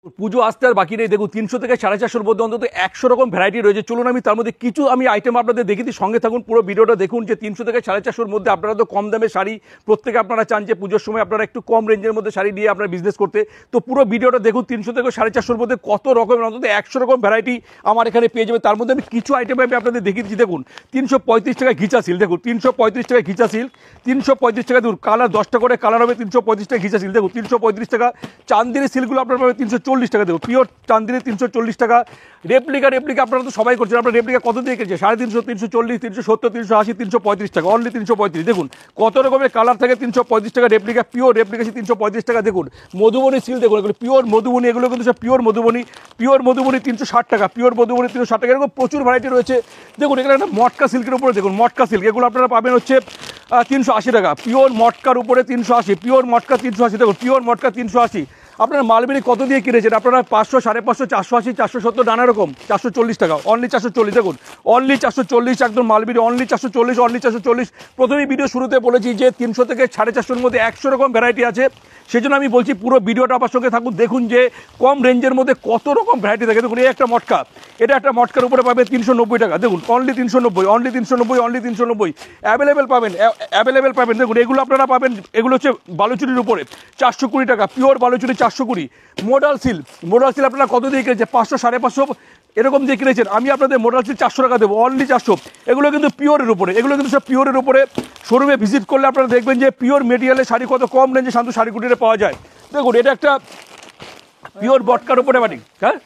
পুজো আসতে আর বাকি নেই। দেখুন 300 থেকে 450 মধ্যে অন্তত 100 রকম ভ্যারাইটি রয়েছে। চলুন আমি তার মধ্যে কিছু আইটেম আপনাদের দেখিয়ে দিই, সঙ্গে থাকুন, পুরো ভিডিওটা দেখুন। যে 300 থেকে 450 মধ্যে আপনারা তো কম দামে শাড়ি প্রত্যেকে আপনারা চান যে পুজোর সময় আপনারা একটু কম রেঞ্জের মধ্যে শাড়ি নিয়ে আপনারা বিজনেস করতে। তো পুরো ভিডিওটা দেখুন, 300 থেকে 450 মধ্যে কত রকমের অন্তত 100 রকম ভ্যারাইটি আমার এখানে পেয়ে যাবে। তার মধ্যে আমি কিছু আইটেম আমি আপনাদের দেখিয়ে দিচ্ছি। দেখুন 335 টাকা ঘিচা সিল্ক, দেখুন 335 টাকা ঘিচা সিল্ক, 335 টাকা। দেখুন কালার 10টা করে কালার হবে, 335 টাকা ঘিচা সিল্ক। দেখুন 335 টাকা। চান্দিনী সিল্কগুলো আপনারা পাবেন 340 টাকা। দেখুন পিওর চান্দিনী 340 টাকা। রেপ্লিকা আপনারা তো সবাই করছেন, আপনার রেপ্লিকা কত দিয়ে কিনছে? 350, 340, 370, 380, 335 টাকা, অনলি 335। দেখুন কত রকমের কালার থাকে। 335 টাকা রেপ্লিকা, পিওর রেপ্লিকা 335 টাকা। দেখুন মধুবনী সিল্ক, দেখুন এগুলো পিওর মধুবনী, এগুলো কিন্তু সব পিওর মধুবনী। 360 টাকা, পিওর মধুবনী 360 টাকা। এরকম প্রচুর ভ্যারাইটি রয়েছে। দেখুন এখানে একটা মটকা সিল্কের উপরে, দেখুন মটকা সিল্ক, এগুলো আপনারা পাবেন হচ্ছে 380 টাকা। পিওর মটকার উপরে 380, পিওর মটকা 380। দেখুন পিওর মটকা 380। আপনার মালবেরি কত দিয়ে কিনেছেন? আপনারা 500, 550, 480, 470, নানা রকম। 440 টাকা, অনলি 440। দেখুন অনলি 440, একদম মালবেরি অনলি 440, অনলি 440। প্রথমেই ভিডিও শুরুতে বলেছি যে 300 থেকে 450 মধ্যে 100 রকম ভ্যারাইটি আছে। সেই জন্য আমি বলছি পুরো ভিডিওটা আমার সঙ্গে থাকুন, দেখুন যে কম রেঞ্জের মধ্যে কত রকম ভ্যারাইটি থাকে। দেখুন এই একটা মটকা, এটা একটা মটকার উপরে পাবে 390 টাকা। দেখুন অনলি 390, অনলি 390, অনলি 390। অ্যাভেলেবেল পাবেন। দেখুন এগুলো আপনারা পাবেন, এগুলো হচ্ছে বালুচুরির উপরে 420 টাকা, পিওর বালুচুরি 420। মোডাল সিল্ক আপনারা কত দিয়ে কিনেছেন? 500, 550 এরকম দিয়ে কিনেছেন। আমি আপনাদের মোডাল সিল্ক 400 টাকা দেবো, অনলি 400। এগুলো কিন্তু পিওরের উপরে, এগুলো কিন্তু সব পিওরের উপরে। শোরুমে ভিজিট করলে আপনারা দেখবেন যে পিওর মেটেরিয়ালের শাড়ি কত কম রেঞ্জে শান্তু শাড়ি কুটিরে পাওয়া যায়। দেখুন এটা একটা পিওর মটকার উপরে বাড়ি, হ্যাঁ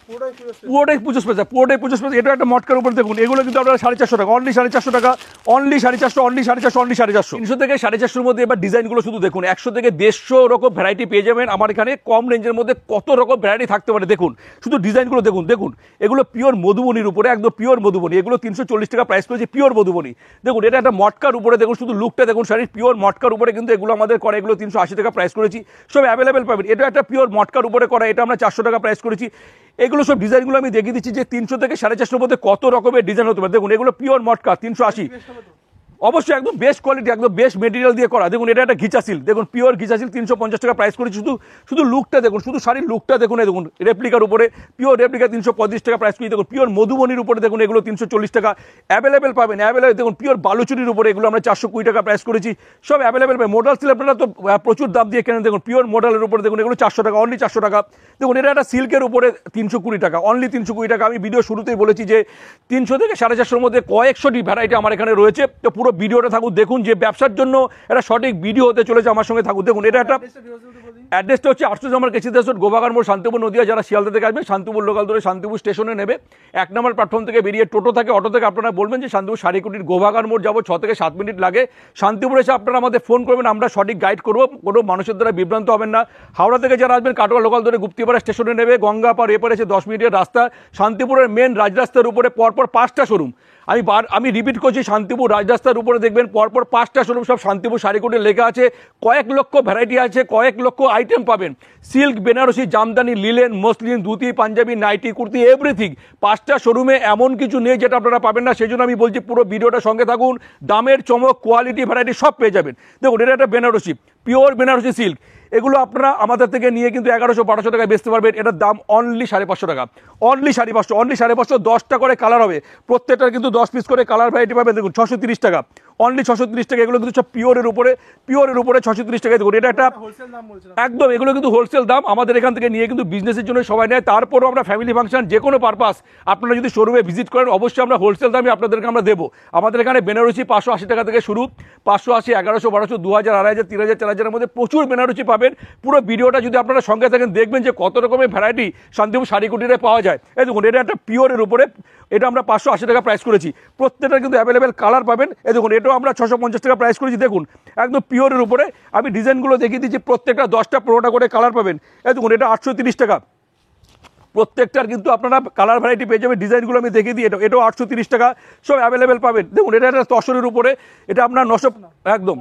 পুরোটাই পুজো স্পেশাল, এটা একটা মটকার উপরে। দেখুন এগুলো কিন্তু আপনারা 450 টাকা, অনলি 450 টাকা, অনলি 450, অনলি 450, অনলি 450। 300 থেকে 450 মধ্যে এবার ডিজাইনগুলো শুধু দেখুন, 100 থেকে 150 রকম ভ্যারাইটি পেয়ে যাবেন আমার এখানে। কম রেঞ্জের মধ্যে কত রকম ভ্যারাইটি থাকতে পারে দেখুন, শুধু ডিজাইনগুলো দেখুন এগুলো পিওর মধুবনির উপরে, একদম পিওর মধুবনি। এগুলো 340 টাকা প্রাইস করেছে, পিওর মধুবনি। দেখুন এটা একটা মটকার উপরে, দেখুন শুধু লুকটা দেখুন, শাড়ির পিওর মটকার উপরে কিন্তু এগুলো আমাদের করে। এগুলো 380 টাকা প্রাইস করেছি, সব অ্যাভেলেবেল পাবেন। এটা একটা পিওর মটকার উপরে করা, এটা আমরা 400 টাকা প্রাইস করেছি। এগুলো সব ডিজাইনগুলো আমি দেখিয়ে দিচ্ছি যে 300 থেকে 450 মধ্যে কত রকমের ডিজাইন হতে পারে। দেখুন এগুলো পিওর মটকা 380, অবশ্যই একদম বেস্ট কোয়ালিটি, একদম বেস্ট মেটেরিয়াল দিয়ে করা। দেখুন এটা একটা ঘিচা সিল্ক, দেখুন পিওর ঘিচা সিল্ক 350 টাকা প্রাইস করেছি। শুধু লুকটা দেখুন, শুধু শাড়ির লুকটা দেখুন। দেখুন রেপ্লিকার উপরে, পিওর রেপ্লিকা 335 টাকা প্রাইস করেছি। দেখুন পিওর মধুবনির উপরে, দেখুন এগুলো 340 টাকা অ্যাভেলেবেল পাবেন। দেখুন পিওর বালুচুরির উপরে এগুলো আমরা 420 টাকা প্রাইস করেছি, সব অ্যাভেলেবেল পাবেন। মোডাল সিল্ক আপনারা তো প্রচুর দাম দিয়ে কেনেন। দেখুন পিওর মোডালের উপরে দেখুন এগুলো 400 টাকা, অনলি 400 টাকা। দেখুন এটা একটা সিল্কের উপরে 320 টাকা, অনলি 320 টাকা। আমি ভিডিও শুরুতেই বলেছি যে 300 থেকে 450 মধ্যে কয়েকশোটি ভ্যারাইটি আমার এখানে রয়েছে। তো পুরো ভিডিওটা থাকুন, দেখুন যে ব্যবসার জন্য একটা সঠিক ভিডিও হতে চলেছে, আমার সঙ্গে থাকুন। দেখুন এটা একটা অ্যাড্রেসটা হচ্ছে 800 নম্বর কেসিদাস রোড, গোবাগান মোড়, শান্তিপুর নদিয়া। যারা শিয়ালদা থেকে আসবেন শান্তিপুর লোকাল ধরে শান্তিপুর স্টেশনে নেবে। 1 নম্বর প্ল্যাটফর্ম থেকে বেরিয়ে টোটো থেকে, অটো থেকে আপনারা বলবেন যে শান্তিপুর শাড়িকুটির গোবাগান মোড় যাবো, 6 থেকে 7 মিনিট লাগে। শান্তিপুর এসে আপনারা আমাদের ফোন করবেন, আমরা সঠিক গাইড করবো, কোনো মানুষের দ্বারা বিভ্রান্ত হবেন না। হাওড়া থেকে যারা আসবেন কাটোয়া লোকাল ধরে গুপ্তিপাড়া স্টেশনে নেবে, গঙ্গাপাড় এপারে এসে 10 মিনিটের রাস্তা। শান্তিপুরের মেন রাজরাস্তার উপরে পরপর 5টা শোরুম। আমি রিপিট করছি, শান্তিপুর রাজরাস্তার উপরে দেখবেন পরপর 5টা শোরুম, সব শান্তিপুর শাড়িকুটি লেখা আছে। কয়েক লক্ষ ভ্যারাইটি আছে, কয়েক লক্ষ আইটেম পাবেন। Silk, Benarasi, Jamdani, linen, muslin, dhoti, panjabi, nightie, kurti, everything. 5টা শোরুমে এমন কিছু নেই যেটা আপনারা পাবেন না। সেই জন্য আমি বলছি পুরো ভিডিওটা সঙ্গে থাকুন, দামের চমক, কোয়ালিটি, ভ্যারাইটি সব পেয়ে যাবেন। দেখুন এটা একটা বেনারসি, পিওর বেনারসি সিল্ক। এগুলো আপনারা আমাদের থেকে নিয়ে কিন্তু 1100-1200 টাকায় বেচতে পারবেন। এটার দাম অনলি 550 টাকা, অনলি 550, অনলি 550। 10টা করে কালার হবে, প্রত্যেকটার কিন্তু 10 পিস করে কালার ভ্যারাইটি পাবেন। দেখুন 630 টাকা, অনলি 630 টাকা। এগুলো কিন্তু সব পিওরের উপরে 630 টাকা। দেখুন এটা একটা একদম, এগুলো কিন্তু হোলসেল দাম। আমাদের এখান থেকে নিয়ে কিন্তু বিজনেসের জন্য সবাই নেয়। তারপরও আমরা ফ্যামিলি ফাংশন, যে কোনো পারপাস আপনারা যদি শোরুমে ভিজিট করেন, অবশ্যই আমরা হোলসেল দামে আপনাদেরকে আমরা দেবো। আমাদের এখানে বেনারসি 580 টাকা থেকে শুরু, 580, 1100, 1200, 2000, 2500, 3000, 4000-এর মধ্যে প্রচুর বেনারসি পাবেন। পুরো ভিডিওটা যদি আপনারা সঙ্গে থাকেন দেখবেন যে কত রকমের ভ্যারাইটি শান্তিপুর শাড়িকুটিরে পাওয়া যায়। এই দেখুন এটা একটা পিওরের উপরে, এটা আমরা 580 টাকা প্রাইস করেছি। প্রত্যেকটা কিন্তু অ্যাভেলেবেল কালার পাবেন। এই দেখুন এটাও আমরা 650 টাকা প্রাইস করেছি। দেখুন একদম পিওরের উপরে। আমি ডিজাইনগুলো দেখিয়ে দিচ্ছি, প্রত্যেকটা 10টা 15টা করে কালার পাবেন। এই দেখুন এটা 830 টাকা। প্রত্যেকটার কিন্তু আপনারা কালার ভ্যারাইটি পেয়ে যাবেন। ডিজাইনগুলো আমি দেখিয়ে দিই, এটাও 830 টাকা, সব অ্যাভেলেবেল পাবেন। দেখুন এটা একটা তসরের উপরে, এটা আপনার 900, একদম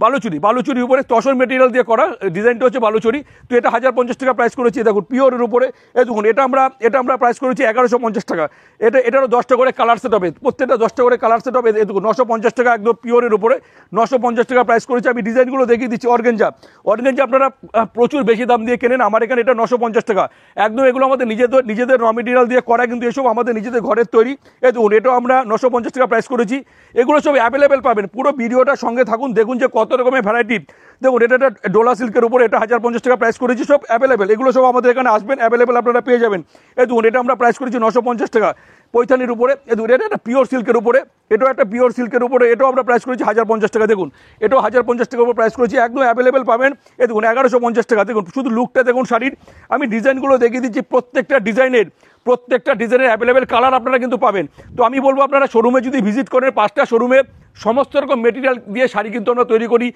বালুচুরি উপরে তসর মেটেরিয়াল দিয়ে করা, ডিজাইনটা হচ্ছে বালুচুরি। তো এটা 1050 টাকা প্রাইস করেছি। দেখুন পিওরের উপরে, এই দেখুন এটা আমরা প্রাইস করেছি 1150 টাকা। এটারও 10টা করে কালার সেট হবে, প্রত্যেকটা 10টা করে কালার সেট হবে। এই দেখুন 950 টাকা একদম পিওরের উপরে 950 টাকা প্রাইস করেছি। আমি ডিজাইনগুলো দেখিয়ে দিচ্ছি। অর্গানজা আপনারা প্রচুর বেশি দাম দিয়ে কেনেন, আমার এখানে এটা 950 টাকা একদম। এগুলো আমাদের নিজেদের র মেটেরিয়াল দিয়ে করা, কিন্তু এসব আমাদের নিজেদের ঘরের তৈরি। এই দেখুন এটাও আমরা 950 টাকা প্রাইস করেছি। এগুলো সব অ্যাভেলেবেল পাবেন, পুরো ভিডিওটা সঙ্গে থাকুন, দেখুন যে কত রকমের ভ্যারাইটি। দেখুন এটা একটা ডোলা সিল্কের উপরে, এটা 1050 টাকা প্রাইস করেছি। সব অ্যাভেলেবেল, এগুলো সব আমাদের এখানে আসবেন, অ্যাভেলেবেল আপনারা পেয়ে যাবেন। এই দেখুন এটা আমরা প্রাইস করেছি 950 টাকা পৈথানির উপরে। এই দেখুন এটা একটা পিওর সিল্কের উপরে, এটাও একটা পিওর সিল্কের উপরে, এটাও আমরা প্রাইস করেছি 1050 টাকা। দেখুন এটাও 1050 টাকার উপর প্রাইস করেছি, একদম অ্যাভেলেবেল পাবেন। এই দেখুন 1150 টাকা। দেখুন শুধু লুকটা দেখুন শাড়ির, আমি ডিজাইনগুলো দেখিয়ে দিচ্ছি। প্রত্যেকটা ডিজাইনের অ্যাভেলেবেল কালার আপনারা কিন্তু পাবেন। তো আমি বলবো আপনারা শোরুমে যদি ভিজিট করেন, 5টা শোরুমে সমস্ত রকম মেটেরিয়াল দিয়ে শাড়ি কিন্তু আমরা তৈরি করি।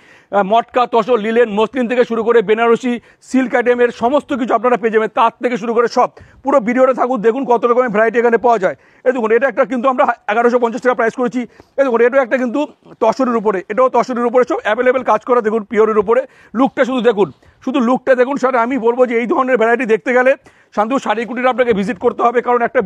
মটকা, তসর, লিলেন, মসলিন থেকে শুরু করে বেনারসি, সিল্ক আইটেমের সমস্ত কিছু আপনারা পেয়ে যাবেন, তার থেকে শুরু করে সব। পুরো ভিডিওটা থাকুন, দেখুন কত রকমের ভ্যারাইটি এখানে পাওয়া যায়। এই দেখুন এটা একটা কিন্তু আমরা 1150 টাকা প্রাইস করেছি। এই দেখুন এটাও একটা কিন্তু তসরের উপরে, এটাও তসরের উপরে, সব অ্যাভেলেবেল কাজ করা। দেখুন পিওরের উপরে, লুকটা শুধু দেখুন, লুকটা দেখুন। স্যার আমি বলবো যে এই ধরনের ভ্যারাইটি দেখতে গেলে শান্তু শাড়ি কুটির আপনাকে ভিজিট করতে হবে, কারণ একটা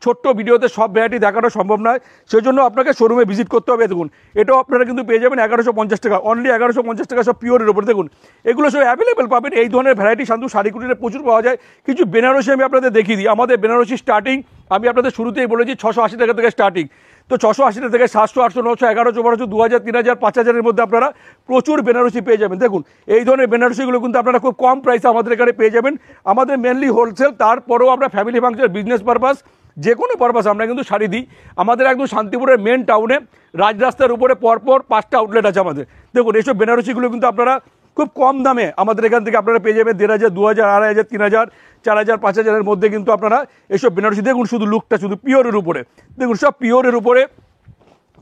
ছোট্ট ভিডিওতে সব ভ্যারাইটি দেখানো সম্ভব নয়, সেজন্য আপনাকে শোরুমে ভিজিট করতে হবে। দেখুন এটাও আপনারা কিন্তু পেয়ে যাবেন 1150 টাকা, অনলি 1150 টাকা, সব পিওরের উপর। দেখুন এগুলো সব অ্যাভেলেবেল পাবেন, এই ধরনের ভ্যারাইটি শান্তু শাড়ি কুটিরে প্রচুর পাওয়া যায়। কিছু বেনারসি আমি আপনাদের দেখিয়ে দিই। আমাদের বেনারসি স্টার্টিং আমি আপনাদের শুরুতেই বলেছি 680 টাকা থেকে স্টার্টিং। তো 680 টাকা থেকে 700, 800, 900, 1100, 1200, 2000, 3000, 5000-এর মধ্যে আপনারা প্রচুর বেনারসি পেয়ে যাবেন। দেখুন এই ধরনের বেনারসিগুলো কিন্তু আপনারা খুব কম প্রাইসে আমাদের এখানে পেয়ে যাবেন। আমাদের মেনলি হোলসেল, তারপরেও আমরা ফ্যামিলি ফাংশন, বিজনেস পারপাস, যে কোনো পারপাস আমরা কিন্তু শাড়ি দিই। আমাদের একদম শান্তিপুরের মেন টাউনে রাজরাস্তার উপরে পরপর 5টা আউটলেট আছে আমাদের। দেখুন এইসব বেনারসিগুলো কিন্তু আপনারা খুব কম দামে আমাদের এখান থেকে আপনারা পেয়ে যাবেন 1500, 2000, 2500, 3000, 4000, 5000-এর মধ্যে কিন্তু আপনারা এইসব বেনারসি। দেখুন শুধু লুকটা, শুধু পিওরের উপরে, দেখুন সব পিওরের উপরে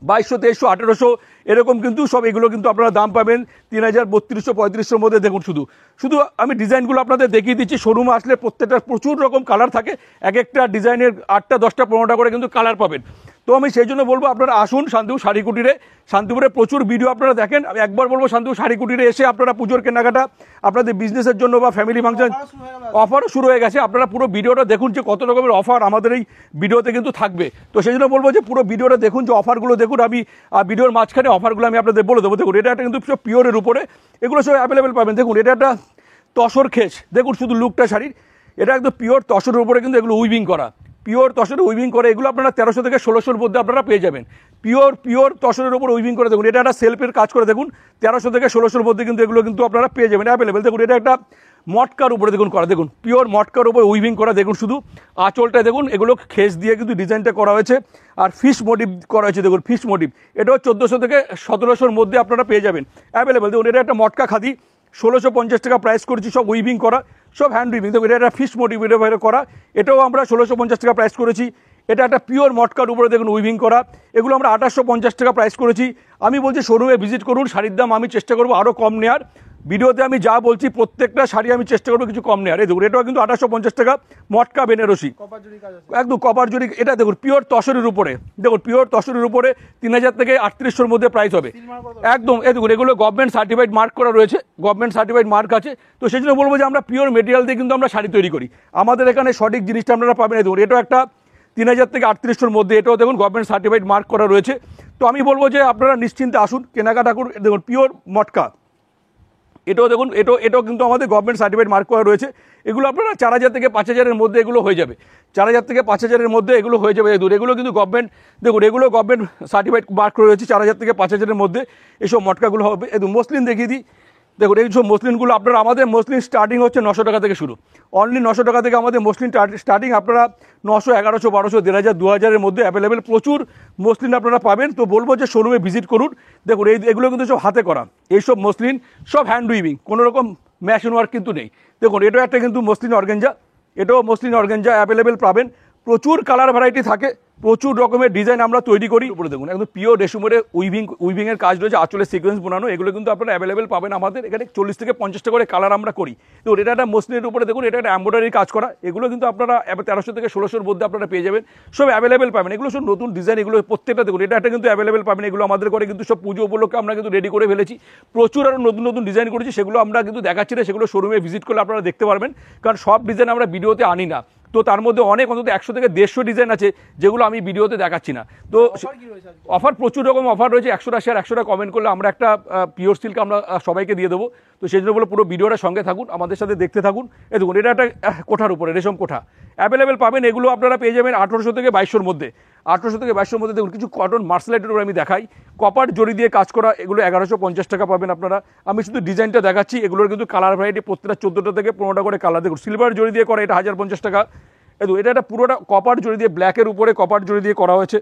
2200, 2300, 1800 এরকম কিন্তু সব। এগুলো কিন্তু আপনারা দাম পাবেন 3000, 3200, 3500-এর মধ্যে। দেখুন শুধু আমি ডিজাইনগুলো আপনাদের দেখিয়ে দিচ্ছি। শোরুমে আসলে প্রত্যেকটা প্রচুর রকম কালার থাকে, এক একটা ডিজাইনের 8টা, 10টা, 15টা করে কিন্তু কালার পাবেন। তো আমি সেই জন্য বলবো আপনারা আসুন শান্তিপুর শাড়ি কুটিরে। শান্তিপুরে প্রচুর ভিডিও আপনারা দেখেন। আমি একবার বলবো শান্তিপুর শাড়ি কুটিরে এসে আপনারা পুজোর কেনাকাটা, আপনাদের বিজনেসের জন্য বা ফ্যামিলি ফাংশন, অফারও শুরু হয়ে গেছে। আপনারা পুরো ভিডিওটা দেখুন যে কত রকমের অফার আমাদের এই ভিডিওতে কিন্তু থাকবে। তো সেই জন্য বলবো যে পুরো ভিডিওটা দেখুন, যে অফারগুলো দেখুন। আমি ভিডিওর মাঝখানে অফারগুলো আমি আপনাদের বলে দেবো। দেখুন এটা একটা কিন্তু সব পিওরের উপরে, এগুলো সব অ্যাভেলেবেল পাবেন। দেখুন এটা একটা তসর খেস, দেখুন শুধু লুকটা শাড়ির, এটা একদম পিওর তসরের উপরে কিন্তু এগুলো উইভিং করা, পিওর তসরে উইভিং করে। এগুলো আপনারা 1300 থেকে 1600-এর মধ্যে আপনারা পেয়ে যাবেন, পিওর তসরের উপর উইভিং করে। দেখুন এটা একটা সেলফের কাজ করে, দেখুন 1300 থেকে 1600-এর মধ্যে কিন্তু এগুলো কিন্তু আপনারা পেয়ে যাবেন অ্যাভেলেবেল। দেখুন এটা একটা মটকার উপরে দেখুন করা, দেখুন পিওর মটকার উপরে উইভিং করা। দেখুন শুধু আঁচলটা দেখুন, এগুলো খেস দিয়ে কিন্তু ডিজাইনটা করা হয়েছে, আর ফিশ মোটিভ করা হয়েছে। দেখুন ফিশ মোটিভ, এটাও 1400 থেকে 1700-এর মধ্যে আপনারা পেয়ে যাবেন অ্যাভেলেবেল। দেখুন এটা একটা মটকা খাদি, 1650 টাকা প্রাইস করেছি, সব উইভিং করা, সব হ্যান্ড উইভিং। দেখুন এটা একটা ফিশ মোটিভ করা, এটাও আমরা 1650 টাকা প্রাইস করেছি। এটা একটা পিওর মটকার উপরে দেখুন উইভিং করা, এগুলো আমরা 2850 টাকা প্রাইস করেছি। আমি বলছি শোরুমে ভিজিট করুন, শাড়ির দাম আমি চেষ্টা করবো আরও কম নেওয়ার। ভিডিওতে আমি যা বলছি প্রত্যেকটা শাড়ি আমি চেষ্টা করবো কিছু কম নেওয়ার। এই দেখুন এটাও কিন্তু 2850 টাকা মটকা বেনারসি, একদম কপার জরি। এটা দেখুন পিওর তসরের উপরে, দেখুন পিওর তসরের উপরে 3000 থেকে 3800-এর মধ্যে প্রাইস হবে একদম। এই দেখুন এগুলো গভর্নমেন্ট সার্টিফাইড মার্ক করা রয়েছে, গভর্নমেন্ট সার্টিফাইড মার্ক আছে। তো সেই জন্য বলবো যে আমরা পিওর মেটেরিয়াল দিয়ে কিন্তু আমরা শাড়ি তৈরি করি, আমাদের এখানে সঠিক জিনিসটা আপনারা পাবেন। এই দেখুন এটাও একটা 3000 থেকে 3800-এর মধ্যে, এটাও দেখুন গভর্নমেন্ট সার্টিফাইড মার্ক করা রয়েছে। তো আমি বলবো যে আপনারা নিশ্চিন্তে আসুন, কেনাকাটা করুন। দেখুন পিওর মটকা, এটাও দেখুন, এটাও কিন্তু আমাদের গভর্নমেন্ট সার্টিফাইড মার্ক করা রয়েছে। এগুলো আপনারা 4000 থেকে 5000-এর মধ্যে এগুলো হয়ে যাবে, 4000 থেকে 5000-এর মধ্যে এগুলো হয়ে যাবে। এগুলো কিন্তু গভর্নমেন্ট, দেখুন এগুলো গভর্নমেন্ট সার্টিফাইড মার্ক করা রয়েছে, 4000 থেকে 5000-এর মধ্যে এইসব মটকাগুলো হবে। এই মসলিন দেখিয়ে দিই, দেখুন এই সব মসলিনগুলো আপনারা, আমাদের মসলিন স্টার্টিং হচ্ছে 900 টাকা থেকে শুরু, অনলি 900 টাকা থেকে আমাদের মসলিন স্টার্টিং। আপনারা 900, 1100, 1200, 1500, 2000-এর মধ্যে অ্যাভেলেবেল প্রচুর মসলিন আপনারা পাবেন। তো বলবো যে শোরুমে ভিজিট করুন। দেখুন এগুলো কিন্তু সব হাতে করা, এইসব মসলিন সব হ্যান্ড উইভিং, কোনো রকম মেশিন ওয়ার্ক কিন্তু নেই। দেখুন এটাও একটা কিন্তু মসলিন অর্গানজা, এটাও মসলিন অর্গানজা অ্যাভেলেবেল পাবেন, প্রচুর কালার ভ্যারাইটি থাকে। প্রচুর রকমের ডিজাইন আমরা তৈরি করি। উপরে দেখুন একদম পিওর রেশমের উইভিং এর কাজ রয়েছে, আঁচলে সিকোয়েন্স বানানো, এগুলো কিন্তু আপনারা অ্যাভেলেবেল পাবেন আমাদের এখানে। 40 থেকে 50টা করে কালার আমরা করি। দেখুন এটা একটা মসলিনের উপরে, দেখুন এটা একটা এমব্রয়ডারি কাজ করা, এগুলো কিন্তু আপনারা 1300 থেকে 1600-র মধ্যে আপনারা পেয়ে যাবেন, সব অ্যাভেলেবেল পাবেন। এগুলো সব নতুন ডিজাইন, এগুলো প্রত্যেকটা দেখুন এটা একটা কিন্তু অ্যাভেলেবেল পাবেন। এগুলো আমাদের করে কিন্তু সব পুজো উপলক্ষে আমরা কিন্তু রেডি করে ফেলেছি, প্রচুর আরও নতুন নতুন ডিজাইন করেছি, সেগুলো আমরা কিন্তু দেখাচ্ছি না, সেগুলো শোরুমে ভিজিট করলে আপনারা দেখতে পারবেন, কারণ সব ডিজাইন আমরা ভিডিওতে আনি না। তো তার মধ্যে অনেক অন্তত 100 থেকে 150 ডিজাইন আছে যেগুলো আমি ভিডিওতে দেখাচ্ছি না। তো অফার প্রচুর রকম অফার রয়েছে, 100টা শেয়ার 100টা কমেন্ট করলে আমরা একটা পিওর সিল্ক আমরা সবাইকে দিয়ে দেবো। তো সেই জন্য বলে পুরো ভিডিওটা সঙ্গে থাকুন, আমাদের সাথে দেখতে থাকুন। এই দেখুন এটা একটা কোঠার উপরে রেশম কোঠা অ্যাভেলেবেল পাবেন, এগুলো আপনারা পেয়ে যাবেন 1800 থেকে 2200-র মধ্যে। 1800 থেকে 2200-র মধ্যে দেখুন কিছু কটন মার্সেলাইটের উপরে আমি দেখাই, কপার জড়ি দিয়ে কাজ করা, এগুলো 1150 টাকা পাবেন আপনারা। আমি শুধু ডিজাইনটা দেখাচ্ছি, এগুলোর কিন্তু কালার ভ্যারাইটি প্রত্যেকটা 14টা থেকে 15টা করে কালার। দেখুন সিলভার জড়ি দিয়ে করা, এটা 1050 টাকা। এটা একটা পুরোটা কপার জড়ি দিয়ে, ব্ল্যাকের উপরে কপার জড়ি দিয়ে করা হয়েছে।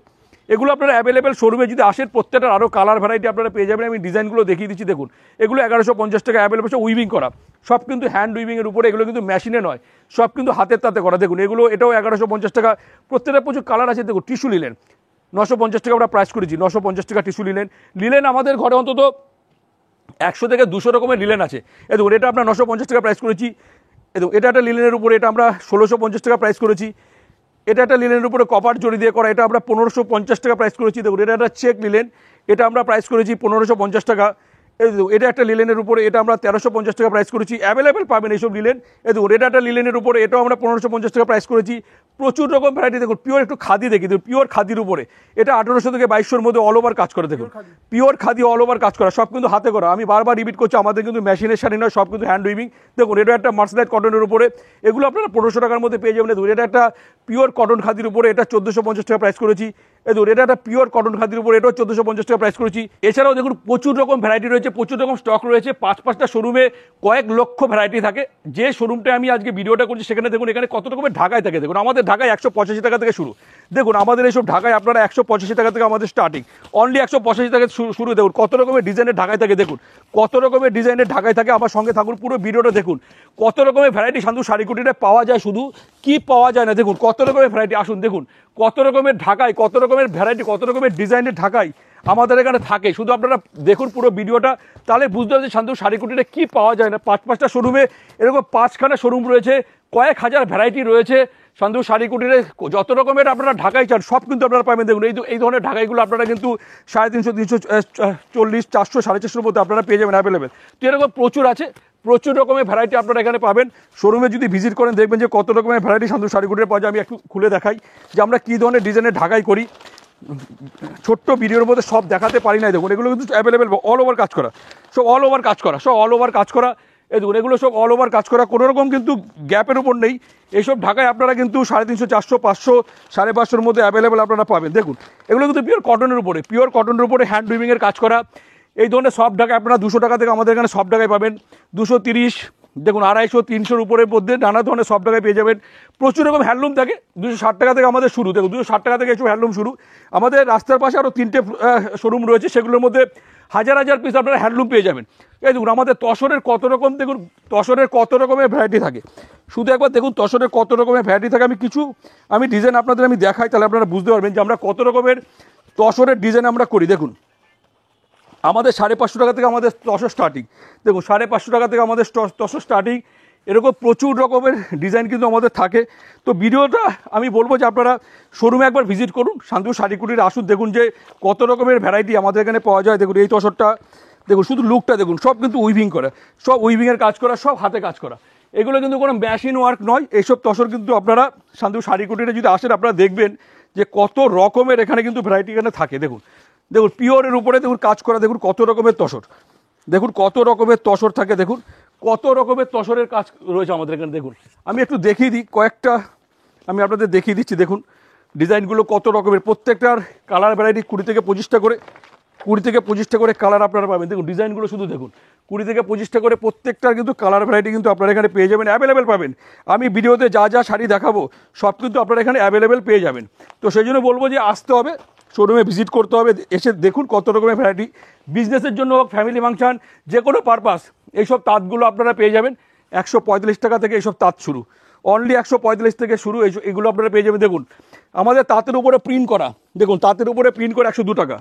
এগুলো আপনারা অ্যাভেলেবেল শোরুমে যদি আসেন প্রত্যেকটার আরও কালার ভ্যারাইটি আপনারা পেয়ে যাবেন। আমি ডিজাইনগুলো দেখিয়ে দিচ্ছি, দেখুন এগুলো 1150 টাকা অ্যাভেলেবেল, উইভিং করা, সব কিন্তু হ্যান্ড উইভিংয়ের উপরে, এগুলো কিন্তু মেশিনে নয়, সব কিন্তু হাতের তাতে করা। দেখুন এগুলো এটাও 1150 টাকা, প্রত্যেকটা প্রচুর কালার আছে। দেখুন টিস্যু লিলেন 950 টাকা আমরা প্রাইস করেছি, 950 টাকা টিস্যু লিলেন আমাদের ঘরে অন্তত 100 থেকে 200 রকমের লিলেন আছে। এই দেখুন এটা আমরা 950 টাকা প্রাইস করেছি। দেখুন এটা একটা লিলেনের উপরে, এটা আমরা 1650 টাকা প্রাইস করেছি। এটা একটা লিলেনের উপরে কপার জড়ি দিয়ে করা, এটা আমরা 1550 টাকা প্রাইস করেছি। দেখুন এটা একটা চেক লিলেন, এটা আমরা প্রাইস করেছি 1550 টাকা। এটা একটা লিলেনের উপরে, এটা আমরা 1350 টাকা প্রাইস করেছি, অ্যাভেলেবেল পাবেন এইসব লিলেন। এই দেখুন এটা একটা লিলেনের উপরে, এটাও আমরা 1550 টাকা প্রাইস করেছি। প্রচুর রকম ভ্যারাইটি। দেখুন পিওর একটু খাদি দেখি, দেখুন পিওর খাদির উপরে, এটা 1800 থেকে 2200-র মধ্যে অল ওভার কাজ করে। দেখুন পিওর খাদি অল ওভার কাজ করা, সব কিন্তু হাতে করা। আমি বারবার রিপিট করছি, আমাদের কিন্তু মেশিনের শাড়ি নয়, সব কিন্তু হ্যান্ড উইভিং। দেখুন এটা একটা মার্সেলাইট কটনের উপরে, এগুলো আপনারা 1500 টাকার মধ্যে পেয়ে যাবেন। দেখুন এটা একটা পিওর কটন খাদির উপরে, এটা 1450 টাকা প্রাইস করেছি। এই দেখুন এটা একটা পিওর কটন খাদির উপরে, এটাও 1450 টাকা প্রাইস করেছি। এছাড়াও দেখুন প্রচুর রকম ভ্যারাইটি রয়েছে, প্রচুর রকম স্টক রয়েছে। 5-5টা শোরুমে কয়েক লক্ষ ভ্যারাইটি থাকে। যে শোরুমটা আমি আজকে ভিডিওটা করছি সেখানে দেখুন এখানে কত রকমের ঢাকায় থাকে। দেখুন আমাদের ঢাকায় 185 টাকা থেকে শুরু। দেখুন আমাদের এইসব ঢাকায় আপনারা 185 টাকা থেকে আমাদের স্টার্টিং, অনলি 185 টাকা শুরু। দেখুন কত রকমের ডিজাইনের ঢাকায় থাকে, দেখুন কত রকমের ডিজাইনের ঢাকায় থাকে। আমার সঙ্গে থাকুন, পুরো ভিডিওটা দেখুন, কত রকমের ভ্যারাইটি শান্তু শাড়ি কুটিরে পাওয়া যায়, শুধু কি পাওয়া যায় না। দেখুন কত রকমের ভ্যারাইটি, আসুন দেখুন কত রকমের ঢাকায়, কত রকমের ভ্যারাইটি, কত রকমের ডিজাইনের ঢাকায় আমাদের এখানে থাকে। শুধু আপনারা দেখুন পুরো ভিডিওটা, তাহলে বুঝতে হবে যে শান্তু শাড়ি কুটিরে কী পাওয়া যায় না। 5-5টা শোরুমে এরকম 5খানা শোরুম রয়েছে, কয়েক হাজার ভ্যারাইটি রয়েছে। শান্তু শাড়ি কুটিরে যত রকমের আপনারা ঢাকাই চান সব কিন্তু আপনারা পাবেন। দেখুন এই ধরনের ঢাকাইগুলো আপনারা কিন্তু 350, 340, 400, 450-র মধ্যে আপনারা পেয়ে যাবেন অ্যাভেলেবেল। তো এরকম প্রচুর আছে, প্রচুর রকমের ভ্যারাইটি আপনারা এখানে পাবেন। শোরুমে যদি ভিজিট করেন দেখবেন যে কত রকমের ভ্যারাইটি শান্তু শাড়ি কুটিরে পাওয়া যায়। আমি একটু খুলে দেখাই যে আমরা কী ধরনের ডিজাইনের ঢাকাই করি। ছোট্ট ভিডিওর মধ্যে সব দেখাতে পারি না। দেখুন এগুলো কিন্তু অ্যাভেলেবেল, অল ওভার কাজ করা, সব অল ওভার কাজ করা, সব অল ওভার কাজ করা। এই দেখুন এগুলো সব অল ওভার কাজ করা, কোনো রকম কিন্তু গ্যাপের উপর নেই। এইসব ঢাকায় আপনারা কিন্তু 350, 400, 500, 550-র মধ্যে অ্যাভেলেবেল আপনারা পাবেন। দেখুন এগুলো কিন্তু পিওর কটনের উপরে, পিওর কটনের উপরে হ্যান্ড উইভিংয়ের কাজ করা। এই ধরনের সব ঢাকায় আপনারা 200 টাকা থেকে আমাদের এখানে সব ঢাকায় পাবেন। 230, দেখুন 250, 300-র উপরের মধ্যে নানা ধরনের সব টাকায় পেয়ে যাবেন। প্রচুর রকম হ্যান্ডলুম থাকে, 260 টাকা থেকে আমাদের শুরু। দেখুন 260 টাকা থেকে এসব হ্যান্ডলুম শুরু। আমাদের রাস্তার পাশে আরও 3টে শোরুম রয়েছে, সেগুলোর মধ্যে হাজার হাজার পিস আপনারা হ্যান্ডলুম পেয়ে যাবেন। এই দেখুন আমাদের তসরের কত রকম, দেখুন তসরের কত রকমের ভ্যারাইটি থাকে। শুধু একবার দেখুন তসরের কত রকমের ভ্যারাইটি থাকে। আমি ডিজাইন আপনাদের আমি দেখাই, তাহলে আপনারা বুঝতে পারবেন যে আমরা কত রকমের তসরের ডিজাইন আমরা করি। দেখুন আমাদের 550 টাকা থেকে আমাদের তসর স্টার্টিং। দেখুন 550 টাকা থেকে আমাদের তসর স্টার্টিং। এরকম প্রচুর রকমের ডিজাইন কিন্তু আমাদের থাকে। তো ভিডিওটা আমি বলবো যে আপনারা শোরুমে একবার ভিজিট করুন, শান্তু শাড়ি কুটিরে আসুন, দেখুন যে কত রকমের ভ্যারাইটি আমাদের এখানে পাওয়া যায়। দেখুন এই তসরটা দেখুন, শুধু লুকটা দেখুন, সব কিন্তু উইভিং করা, সব উইভিংয়ের কাজ করা, সব হাতে কাজ করা। এগুলো কিন্তু কোনো মেশিন ওয়ার্ক নয়। এইসব তসর কিন্তু আপনারা শান্তু শাড়ি কুটিরে যদি আসেন আপনারা দেখবেন যে কত রকমের এখানে কিন্তু ভ্যারাইটি এখানে থাকে। দেখুন পিওরের উপরে দেখুন কাজ করা, দেখুন কত রকমের তসর, দেখুন কত রকমের তসর থাকে, দেখুন কত রকমের তসরের কাজ রয়েছে আমাদের এখানে। দেখুন আমি একটু দেখিয়ে দিই, কয়েকটা আমি আপনাদের দেখিয়ে দিচ্ছি। দেখুন ডিজাইনগুলো কত রকমের, প্রত্যেকটার কালার ভ্যারাইটি 20 থেকে 25টা করে কালার আপনারা পাবেন। দেখুন ডিজাইনগুলো শুধু দেখুন, 20 থেকে 25টা করে প্রত্যেকটার কিন্তু কালার ভ্যারাইটি কিন্তু আপনারা এখানে পেয়ে যাবেন, অ্যাভেলেবেল পাবেন। আমি ভিডিওতে যা যা শাড়ি দেখাবো সব কিন্তু আপনারা এখানে অ্যাভেলেবেল পেয়ে যাবেন। তো সেই জন্য বলবো যে আসতে হবে, শোরুমে ভিজিট করতে হবে, এসে দেখুন কত রকমের ভ্যারাইটি। বিজনেসের জন্য হোক, ফ্যামিলি ফাংশন, যে কোনো পারপাস, এইসব তাঁতগুলো আপনারা পেয়ে যাবেন 145 টাকা থেকে এইসব তাঁত শুরু। অনলি 145 থেকে শুরু। এগুলো আপনারা পেয়ে যাবেন। দেখুন আমাদের তাঁতের উপরে প্রিন্ট করা, দেখুন তাঁতের উপরে প্রিন্ট করে 102 টাকা,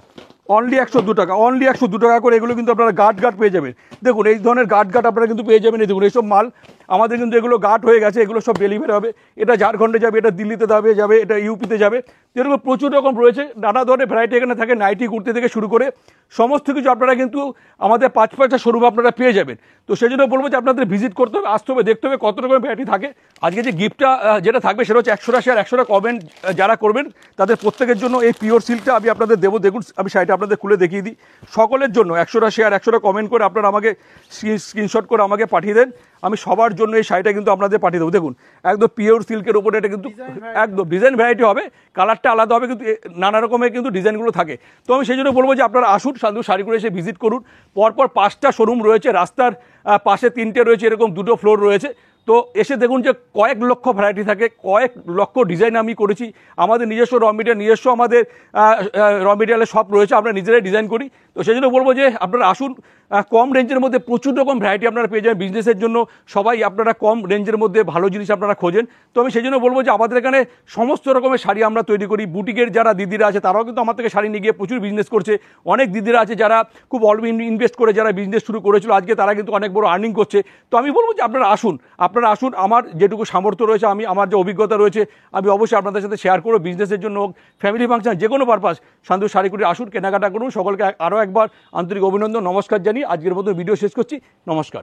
অনলি 102 টাকা, অনলি 102 টাকা করে। এগুলো কিন্তু আপনারা গার্ড পেয়ে যাবেন। দেখুন এই ধরনের গার্ড আপনারা কিন্তু পেয়ে যাবেন। এই দেখুন এইসব মাল আমাদের কিন্তু এগুলো গার্ড হয়ে গেছে, এগুলো সব ডেলিভারি হবে। এটা ঝাড়খণ্ডে যাবে, এটা দিল্লিতে যাবে, এটা ইউপিতে যাবে। এরকম প্রচুর রকম রয়েছে, নানা ধরনের ভ্যারাইটি এখানে থাকে। নাইটি কুর্তি থেকে শুরু করে সমস্ত কিছু আপনারা কিন্তু আমাদের 5-5টা শোরুম আপনারা পেয়ে যাবেন। তো সেই জন্য বলবো যে আপনাদের ভিজিট করতে হবে, আসতে হবে, দেখতে হবে কত রকমের ভ্যারাইটি থাকে। আজকে যে গিফটটা যেটা থাকবে সেটা হচ্ছে 100টা শেয়ার 100টা কমেন্ট যারা করবেন তাদের প্রত্যেকের জন্য এই পিওর সিল্কটা আমি আপনাদের দেবো। দেখুন আমি শাড়িটা আপনাদের খুলে দেখিয়ে দিই। সকলের জন্য 100টা শেয়ার 100টা কমেন্ট করে আপনারা আমাকে স্ক্রিনশট করে আমাকে পাঠিয়ে দেন। আমি সবার জন্য এই শাড়িটা কিন্তু আপনাদের পাঠিয়ে দেবো। দেখুন একদম পিওর সিল্কের উপরে, এটা কিন্তু একদম ডিজাইন ভ্যারাইটি হবে, কালারটা আলাদা হবে, কিন্তু নানা রকমের কিন্তু ডিজাইনগুলো থাকে। তো আমি সেই জন্য বলবো যে আপনারা আসুন, সাধু শাড়িগুলো এসে ভিজিট করুন। পরপর 5টা শোরুম রয়েছে, রাস্তার পাশে 3টে রয়েছে, এরকম 2টো ফ্লোর রয়েছে। তো এসে দেখুন যে কয়েক লক্ষ ভ্যারাইটি থাকে, কয়েক লক্ষ ডিজাইন আমি করেছি। আমাদের নিজস্ব নিজস্ব আমাদের র মেটেরিয়ালের শপ রয়েছে, আমরা নিজেরাই ডিজাইন করি। তো সেই জন্য বলবো যে আপনারা আসুন, কম রেঞ্জের মধ্যে প্রচুর রকম ভ্যারাইটি আপনারা পেয়ে যাবেন। বিজনেসের জন্য সবাই আপনারা কম রেঞ্জের মধ্যে ভালো জিনিস আপনারা খোঁজেন। তো আমি সেই জন্য বলবো যে আমাদের এখানে সমস্ত রকমের শাড়ি আমরা তৈরি করি। বুটিকের যারা দিদিরা আছে তারাও কিন্তু আমার থেকে শাড়ি নিয়ে গিয়ে প্রচুর বিজনেস করছে। অনেক দিদিরা আছে যারা খুব অল্প ইনভেস্ট করে যারা বিজনেস শুরু করেছিল, আজকে তারা কিন্তু অনেক বড় আর্নিং করছে। তো আমি বলবো যে আপনারা আসুন, আমার যেটুকু সামর্থ্য রয়েছে, আমার যে অভিজ্ঞতা রয়েছে, আমি অবশ্যই আপনাদের সাথে শেয়ার করবো। বিজনেসের জন্য হোক, ফ্যামিলি ফাংশন, যে কোনো পারপাস, শান্তু শাড়ি কুটির আসুন, কেনাকাটা করুন। সকলকে আরও একবার আন্তরিক অভিনন্দন, নমস্কার জানিয়ে আজকের মতো ভিডিও শেষ করছি। নমস্কার।